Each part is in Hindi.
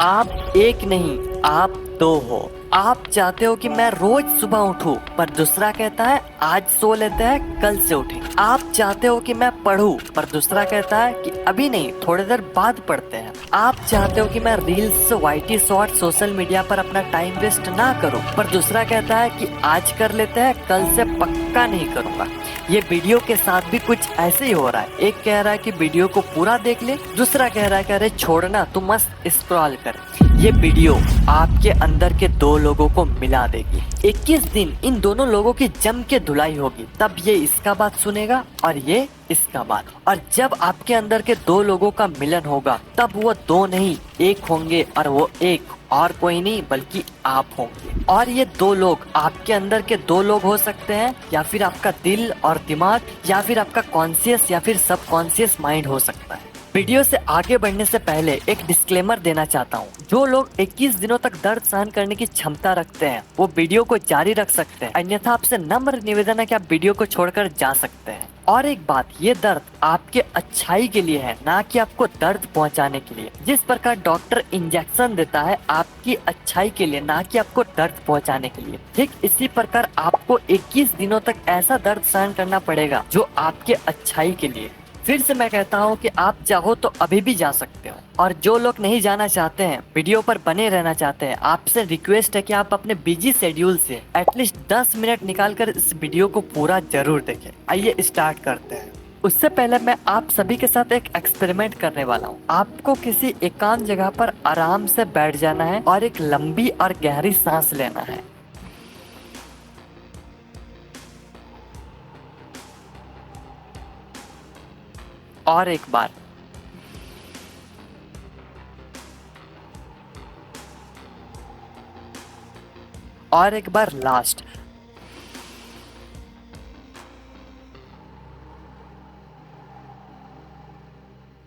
आप एक नहीं, आप दो हो। आप चाहते हो कि मैं रोज सुबह उठूं, पर दूसरा कहता है आज सो लेते हैं, कल से उठें। आप चाहते हो कि मैं पढूं, पर दूसरा कहता है कि अभी नहीं, थोड़ी देर बाद पढ़ते हैं। आप चाहते हो कि मैं reels, YT short, social media पर अपना टाइम वेस्ट ना करूं, पर दूसरा कहता है कि आज कर लेते हैं, कल से पक्का नहीं करूंगा। ये वीडियो के साथ भी कुछ ऐसे ही हो रहा है। एक कह रहा है कि वीडियो को पूरा देख ले, दूसरा कह रहा है कि अरे छोड़ना, तू मस्त स्क्रॉल कर। ये वीडियो आपके अंदर के दो लोगों को मिला देगी। 21 दिन इन दोनों लोगों की जम के धुलाई होगी, तब ये इसका बात सुनेगा और ये इसका बात। और जब आपके अंदर के दो लोगों का मिलन होगा, तब वो दो नहीं एक होंगे, और वो एक और कोई नहीं बल्कि आप होंगे। और ये दो लोग आपके अंदर के दो लोग हो सकते हैं, या फिर आपका दिल और दिमाग, या फिर आपका कॉन्शियस या फिर सबकॉन्शियस माइंड हो सकता है। वीडियो से आगे बढ़ने से पहले एक डिस्क्लेमर देना चाहता हूँ। जो लोग 21 दिनों तक दर्द सहन करने की क्षमता रखते हैं, वो वीडियो को जारी रख सकते हैं, अन्यथा आपसे नम्र निवेदन है कि आप वीडियो को छोड़कर जा सकते हैं। और एक बात, ये दर्द आपके अच्छाई के लिए है, ना कि आपको दर्द पहुंचाने के लिए। जिस प्रकार डॉक्टर इंजेक्शन देता है आपकी अच्छाई के लिए, ना कि आपको दर्द पहुंचाने के लिए, ठीक इसी प्रकार आपको 21 दिनों तक ऐसा दर्द सहन करना पड़ेगा जो आपके अच्छाई के लिए। फिर से मैं कहता हूँ कि आप चाहो तो अभी भी जा सकते हो। और जो लोग नहीं जाना चाहते हैं, वीडियो पर बने रहना चाहते हैं, आपसे रिक्वेस्ट है कि आप अपने बिजी शेड्यूल से एटलीस्ट 10 मिनट निकालकर इस वीडियो को पूरा जरूर देखें। आइए स्टार्ट करते हैं। उससे पहले मैं आप सभी के साथ एक एक्सपेरिमेंट करने वाला हूँ। आपको किसी एकांत जगह पर आराम से बैठ जाना है और एक लंबी और गहरी सांस लेना है। और एक बार। और एक बार लास्ट।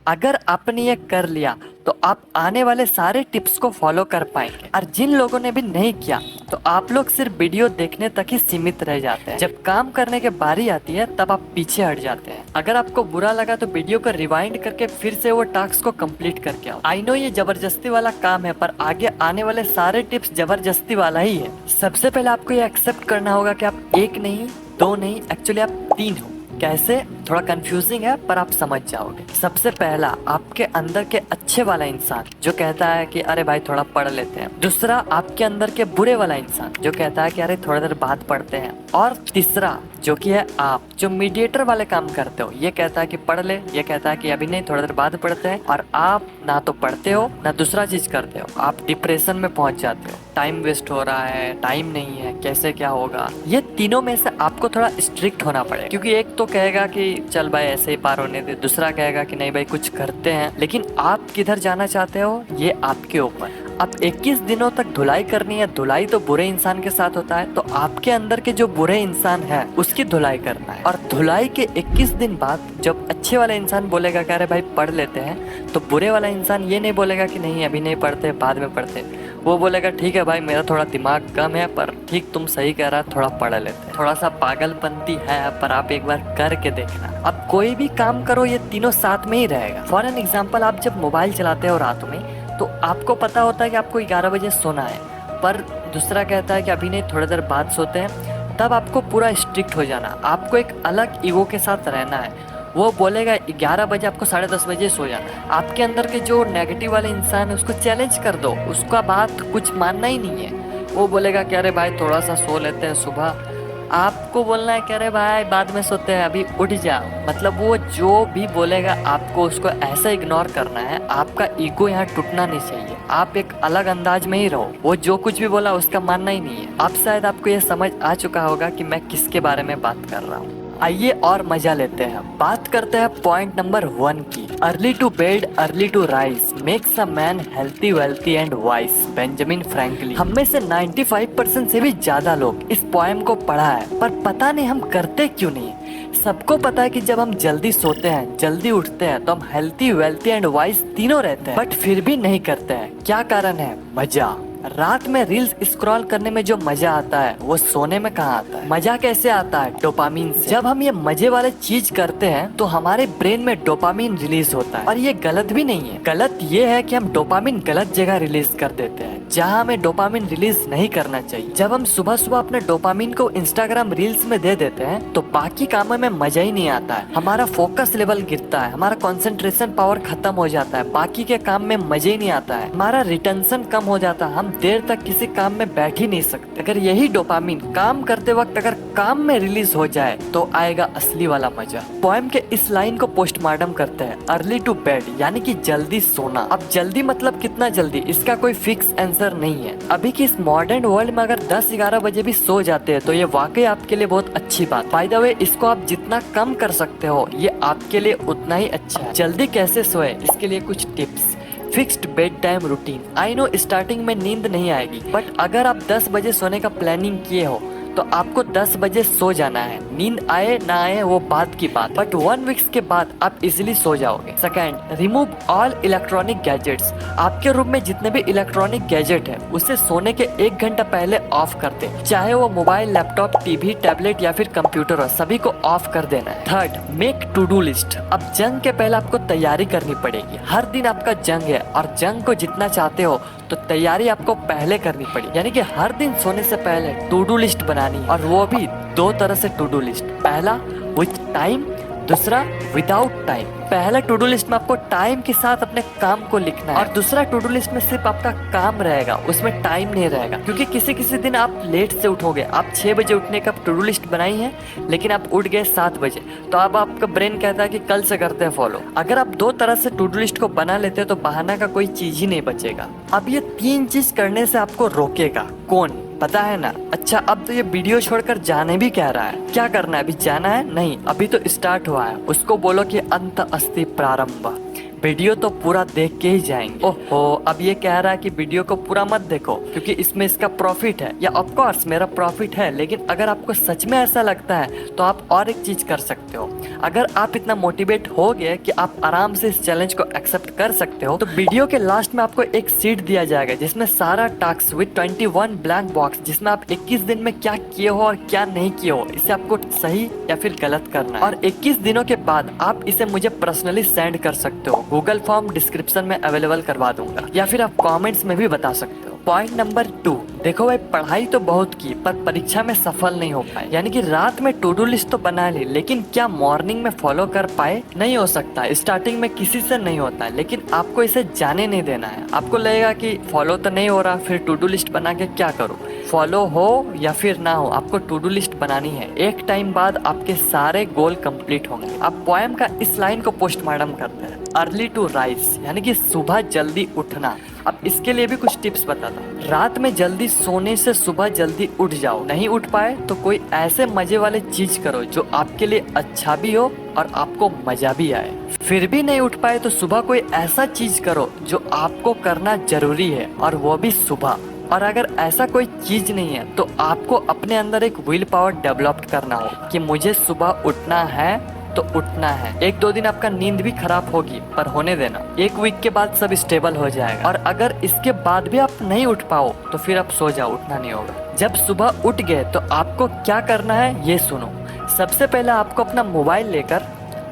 अगर आपने ये कर लिया तो आप आने वाले सारे टिप्स को फॉलो कर पाएंगे। और जिन लोगों ने भी नहीं किया, तो आप लोग सिर्फ वीडियो देखने तक ही सीमित रह जाते हैं। जब काम करने की बारी आती है, तब आप पीछे हट जाते हैं। अगर आपको बुरा लगा तो वीडियो को रिवाइंड करके फिर से वो टास्क को कंप्लीट करके आओ। आई नो ये जबरदस्ती वाला काम है, पर आगे आने वाले सारे टिप्स जबरदस्ती वाला ही है। सबसे पहले आपको ये एक्सेप्ट करना होगा कि आप एक नहीं, दो नहीं, एक्चुअली आप 3 हो। कैसे? थोड़ा कंफ्यूजिंग है, पर आप समझ जाओगे। सबसे पहला, आपके अंदर के अच्छे वाला इंसान जो कहता है कि अरे भाई थोड़ा पढ़ लेते हैं। दूसरा, आपके अंदर के बुरे वाला इंसान जो कहता है कि अरे थोड़ी देर बाद पढ़ते हैं। और तीसरा जो कि है आप, जो मीडिएटर वाले काम करते हो। ये कहता है कि पढ़ ले, ये कहता है कि अभी नहीं, थोड़ी देर बाद पढ़ते हैं। और आप ना तो पढ़ते हो ना दूसरा चीज करते हो, आप डिप्रेशन में पहुंच जाते हो। टाइम वेस्ट हो रहा है, टाइम नहीं है, कैसे क्या होगा। ये तीनों में से आपको थोड़ा स्ट्रिक्ट होना पड़ेगा, क्योंकि एक तो कहेगा कि चल भाई ऐसे ही पार होने दे, दूसरा कहेगा कि नहीं भाई कुछ करते हैं। लेकिन आप किधर जाना चाहते हो ये आपके ऊपर। अब 21 दिनों तक धुलाई करनी है। धुलाई तो बुरे इंसान के साथ होता है, तो आपके अंदर के जो बुरे इंसान है उसकी धुलाई करना है। और धुलाई के 21 दिन बाद जब अच्छे वाला इंसान बोलेगा कि अरे भाई पढ़ लेते हैं, तो बुरे वाला इंसान ये नहीं बोलेगा कि नहीं अभी नहीं पढ़ते, बाद में पढ़ते। वो बोलेगा ठीक है भाई, मेरा थोड़ा दिमाग कम है, पर ठीक तुम सही कह रहा, थोड़ा पढ़ लेते हैं। थोड़ा सा पागलपंती है, पर आप एक बार करके देखना। अब कोई भी काम करो, ये तीनों साथ में ही रहेगा। फॉर एन एग्जाम्पल, आप जब मोबाइल चलाते हो रात में, तो आपको पता होता है कि आपको 11 बजे सोना है, पर दूसरा कहता है कि अभी नहीं, थोड़ी देर बाद सोते हैं। तब आपको पूरा स्ट्रिक्ट हो जाना। आपको एक अलग ईगो के साथ रहना है। वो बोलेगा 11 बजे, आपको 10:30 बजे सो जाना है। आपके अंदर के जो नेगेटिव वाले इंसान है उसको चैलेंज कर दो, उसका बात कुछ मानना ही नहीं है। वो बोलेगा कि अरे भाई थोड़ा सा सो लेते हैं सुबह। आपको बोलना है कि अरे भाई बाद में सोते हैं, अभी उठ जा। मतलब वो जो भी बोलेगा आपको उसको ऐसा इग्नोर करना है। आपका ईगो यहाँ टूटना नहीं चाहिए। आप एक अलग अंदाज में ही रहो। वो जो कुछ भी बोला उसका मानना ही नहीं है। अब शायद आपको ये समझ आ चुका होगा कि मैं किसके बारे में बात कर रहा हूँ। आइए और मजा लेते हैं। बात करते हैं पॉइंट नंबर 1 की। Early to bed early to rise makes a man healthy wealthy and wise, Benjamin Franklin. हम में से 95% से भी ज्यादा लोग इस पोएम को पढ़ा है, पर पता नहीं हम करते क्यों नहीं। सबको पता है कि जब हम जल्दी सोते हैं, जल्दी उठते हैं, तो हम हेल्थी वेल्थी एंड वाइस तीनों रहते हैं, बट फिर भी नहीं करते हैं। क्या कारण है? मजा। रात में रील्स स्क्रॉल करने में जो मजा आता है वो सोने में कहाँ आता है? मजा कैसे आता है? डोपामीन से। जब हम ये मजे वाले चीज करते हैं तो हमारे ब्रेन में डोपामीन रिलीज होता है, और ये गलत भी नहीं है। गलत ये है कि हम डोपामीन गलत जगह रिलीज कर देते हैं जहाँ हमें डोपामीन रिलीज नहीं करना चाहिए। जब हम सुबह सुबह अपने डोपामीन को इंस्टाग्राम रील्स में दे देते हैं तो बाकी कामों में मजा ही नहीं आता है, हमारा फोकस लेवल गिरता है, हमारा कंसंट्रेशन पावर खत्म हो जाता है, बाकी के काम में मजे ही नहीं आता है, हमारा रिटेंशन कम हो जाता है, हम देर तक किसी काम में बैठ ही नहीं सकते। अगर यही डोपामीन काम करते वक्त अगर काम में रिलीज हो जाए तो आएगा असली वाला मजा। पोएम के इस लाइन को पोस्टमार्टम करते हैं अर्ली टू बेड, यानी कि जल्दी सोना। अब जल्दी मतलब कितना जल्दी, इसका कोई फिक्स आंसर नहीं है। अभी की इस मॉडर्न वर्ल्ड में अगर 10-11 बजे भी सो जाते हैं तो ये वाकई आपके लिए बहुत अच्छी बात। बाय द वे, इसको आप जितना कम कर सकते हो ये आपके लिए उतना ही अच्छा है। जल्दी कैसे सोए, इसके लिए कुछ tips. Fixed bed time routine. I know starting में नींद नहीं आएगी, बट अगर आप 10 बजे सोने का प्लानिंग किए हो तो आपको 10 बजे सो जाना है। नींद आए ना आए वो बात की बात, बट 1 वीक्स के बाद आप इजीली सो जाओगे। Second, remove all electronic gadgets. आपके रूम में जितने भी इलेक्ट्रॉनिक गैजेट है उसे सोने के 1 घंटा पहले ऑफ कर दे, चाहे वो मोबाइल, लैपटॉप, टीवी, टैबलेट या फिर कंप्यूटर हो, सभी को ऑफ कर देना है। Third, make to do list. अब जंग के पहले आपको तैयारी करनी पड़ेगी। हर दिन आपका जंग है और जंग को जितना चाहते हो तो तैयारी आपको पहले करनी पड़ी, यानी कि हर दिन सोने से पहले टू डू लिस्ट बनानी, और वो भी 2 तरह से टू डू लिस्ट। पहला विथ टाइम, दूसरा विदाउट टाइम। पहला टू डू लिस्ट में आपको टाइम के साथ अपने काम को लिखना है, और दूसरा टू डू लिस्ट में सिर्फ आपका काम रहेगा, उसमें टाइम नहीं रहेगा। क्योंकि किसी किसी दिन आप लेट से उठोगे, आप 6 बजे उठने का टू डू लिस्ट बनाई है लेकिन आप उठ गए 7 बजे, तो अब आपका ब्रेन कहता है कि कल से करते हैं फॉलो। अगर आप 2 तरह से टू डू लिस्ट को बना लेते हैं तो बहाना का कोई चीज ही नहीं बचेगा। अब ये 3 चीज करने से आपको रोकेगा कौन, पता है ना? अच्छा, अब तो ये वीडियो छोड़कर जाने भी कह रहा है। क्या करना है? अभी जाना है? नहीं, अभी तो स्टार्ट हुआ है। उसको बोलो कि अंत अस्ति प्रारंभ। वीडियो तो पूरा देख के ही जाएंगे। ओहो, अब ये कह रहा है कि वीडियो को पूरा मत देखो क्योंकि इसमें इसका प्रॉफिट है। या ऑफ कोर्स मेरा प्रॉफिट है, लेकिन अगर आपको सच में ऐसा लगता है तो आप और एक चीज कर सकते हो। अगर आप इतना मोटिवेट हो गए कि आप आराम से इस चैलेंज को एक्सेप्ट कर सकते हो तो वीडियो के लास्ट में आपको एक सीट दिया जाएगा जिसमें सारा टास्क विद 21 ब्लैंक बॉक्स, जिसमें आप 21 दिन में क्या किए हो और क्या नहीं किए हो, इसे आपको सही या फिर गलत करना है। और 21 दिनों के बाद आप इसे मुझे पर्सनली सेंड कर सकते हो। गूगल फॉर्म डिस्क्रिप्शन में अवेलेबल करवा दूंगा, या फिर आप कमेंट्स में भी बता सकते हो। पॉइंट नंबर 2, देखो भाई, पढ़ाई तो बहुत की पर परीक्षा में सफल नहीं हो पाए। यानी कि रात में टू डू लिस्ट तो बना ली, लेकिन क्या मॉर्निंग में फॉलो कर पाए? नहीं हो सकता। स्टार्टिंग में किसी से नहीं होता है, लेकिन आपको इसे जाने नहीं देना है। आपको लगेगा कि फॉलो तो नहीं हो रहा, फिर टू डू लिस्ट बना के क्या करूँ? फॉलो हो या फिर ना हो, आपको टू डू लिस्ट बनानी है। एक टाइम बाद आपके सारे गोल कंप्लीट होंगे। अब पोएम का इस लाइन को पोस्टमार्टम करते हैं, अर्ली टू राइज, यानी कि सुबह जल्दी उठना। अब इसके लिए भी कुछ टिप्स बताता हूँ। रात में जल्दी सोने से सुबह जल्दी उठ जाओ। नहीं उठ पाए तो कोई ऐसे मजे वाले चीज करो जो आपके लिए अच्छा भी हो और आपको मजा भी आए। फिर भी नहीं उठ पाए तो सुबह कोई ऐसा चीज करो जो आपको करना जरूरी है, और वो भी सुबह। और अगर ऐसा कोई चीज नहीं है तो आपको अपने अंदर एक विल पावर डेवलप करना हो कि मुझे सुबह उठना है तो उठना है। 1-2 दिन आपका नींद भी खराब होगी पर होने देना, 1 वीक के बाद सब स्टेबल हो जाएगा। और अगर इसके बाद भी आप नहीं उठ पाओ तो फिर आप सो जाओ, उठना नहीं होगा। जब सुबह उठ गए तो आपको क्या करना है ये सुनो। सबसे पहले आपको अपना मोबाइल लेकर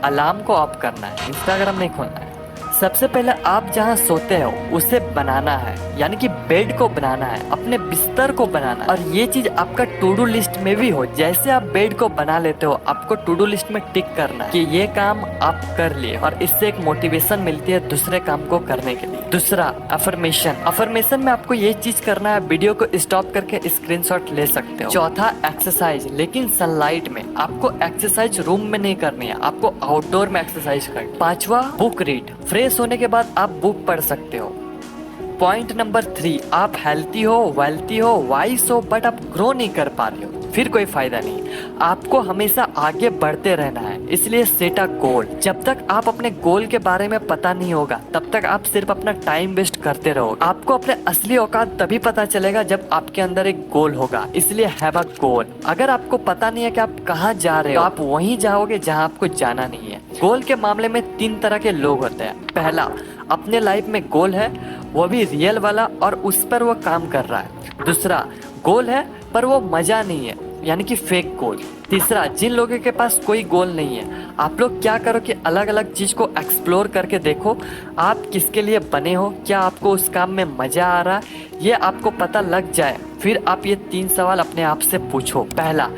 अलार्म को ऑफ करना है, इंस्टाग्राम नहीं खोलना है। सबसे पहले आप जहाँ सोते हो उसे बनाना है, यानी कि बेड को बनाना है, अपने बिस्तर को बनाना है। और ये चीज आपका टू डू लिस्ट में भी हो। जैसे आप बेड को बना लेते हो आपको टू डू लिस्ट में टिक करना है कि ये काम आप कर लिए, और इससे एक मोटिवेशन मिलती है दूसरे काम को करने के लिए। दूसरा, अफर्मेशन। अफर्मेशन में आपको ये चीज करना है, वीडियो को स्टॉप करके स्क्रीनशॉट ले सकते हो। चौथा, एक्सरसाइज, लेकिन सनलाइट में। आपको एक्सरसाइज रूम में नहीं करनी है, आपको आउटडोर में एक्सरसाइज करनी। 5वां, बुक रीड। फ्रेश होने के बाद आप बुक पढ़ सकते हो। पॉइंट नंबर 3, आप हेल्थी हो, वेल्थी हो, वाइस हो, बट आप ग्रो नहीं कर पा रहे हो, फिर कोई फायदा नहीं। आपको हमेशा आगे बढ़ते रहना है, इसलिए सेट अ गोल। जब तक आप अपने गोल के बारे में पता नहीं होगा तब तक आप सिर्फ अपना टाइम वेस्ट करते रहोगे। आपको अपने असली औकात तभी पता चलेगा जब आपके अंदर एक गोल होगा, इसलिए हैव अ गोल। अगर आपको पता नहीं है कि आप कहाँ जा रहे हो तो आप वहीं जाओगे जहाँ आपको जाना नहीं है। गोल के मामले में 3 तरह के लोग होते हैं। पहला, अपने लाइफ में गोल है, वो भी रियल वाला, और उस पर वो काम कर रहा है। दूसरा, गोल है पर वो मजा नहीं है, यानी कि फेक गोल। तीसरा, जिन लोगों के पास कोई गोल नहीं है, आप लोग क्या करो कि अलग अलग चीज को एक्सप्लोर करके देखो, आप किसके लिए बने हो, क्या आपको उस काम में मजा आ रहा है, ये आपको पता लग जाए। फिर आप ये 3 सवाल अपने आप से पूछो। पहला,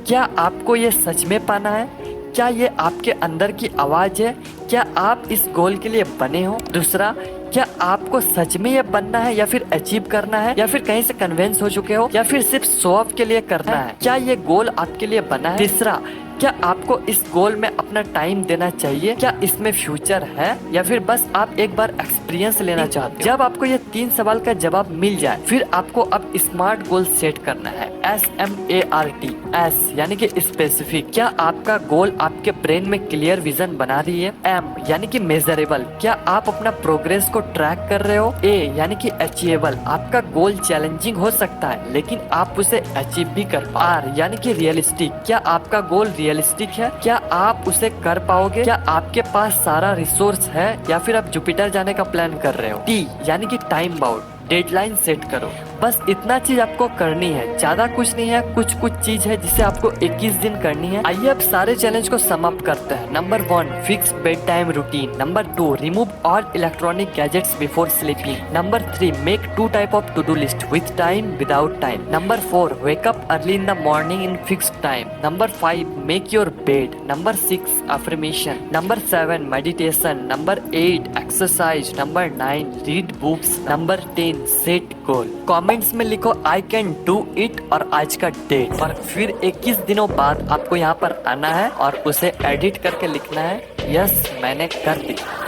क्या आपको ये सच में पाना है? क्या ये आपके अंदर की आवाज है? क्या आप इस गोल के लिए बने हो? दूसरा, क्या आपको सच में ये बनना है या फिर अचीव करना है, या फिर कहीं से कन्विंस हो चुके हो, या फिर सिर्फ शो ऑफ के लिए करना है? क्या ये गोल आपके लिए बना है? तीसरा, क्या आपको इस गोल में अपना टाइम देना चाहिए? क्या इसमें फ्यूचर है, या फिर बस आप एक बार एक्सपीरियंस लेना चाहते हो? जब आपको ये 3 सवाल का जवाब मिल जाए, फिर आपको अब स्मार्ट गोल सेट करना है। SMART, S यानी कि स्पेसिफिक, क्या आपका गोल आपके ब्रेन में क्लियर विजन बना रही है? M यानी कि मेजरेबल, क्या आप अपना प्रोग्रेस को ट्रैक कर रहे हो? A यानी कि अचीवेबल, आपका गोल चैलेंजिंग हो सकता है लेकिन आप उसे अचीव भी कर पाओ। R यानी कि रियलिस्टिक, क्या आपका गोल रियलिस्टिक है? क्या आप उसे कर पाओगे? क्या आपके पास सारा रिसोर्स है, या फिर आप जुपिटर जाने का प्लान कर रहे हो? T यानी कि टाइम बाउंड, डेडलाइन सेट करो। बस इतना चीज आपको करनी है, ज्यादा कुछ नहीं है। कुछ चीज है जिसे आपको 21 दिन करनी है। आइए अब सारे चैलेंज को समाप्त करते हैं। Number 1, fix bed time routine. Number 2, remove all electronic gadgets before sleeping. Number 3, make 2 type of to do list, with time, without time. Number 4, wake up early in the morning in fixed time. Number 5, make your bed. Number 6, affirmation. Number 7, meditation. Number 8, exercise. Number 9, read books. Number 10, set goal. Comments में लिखो आई कैन डू इट और आज का डेट, और फिर 21 दिनों बाद आपको यहाँ पर आना है और उसे एडिट करके लिखना है यस मैंने कर दिया।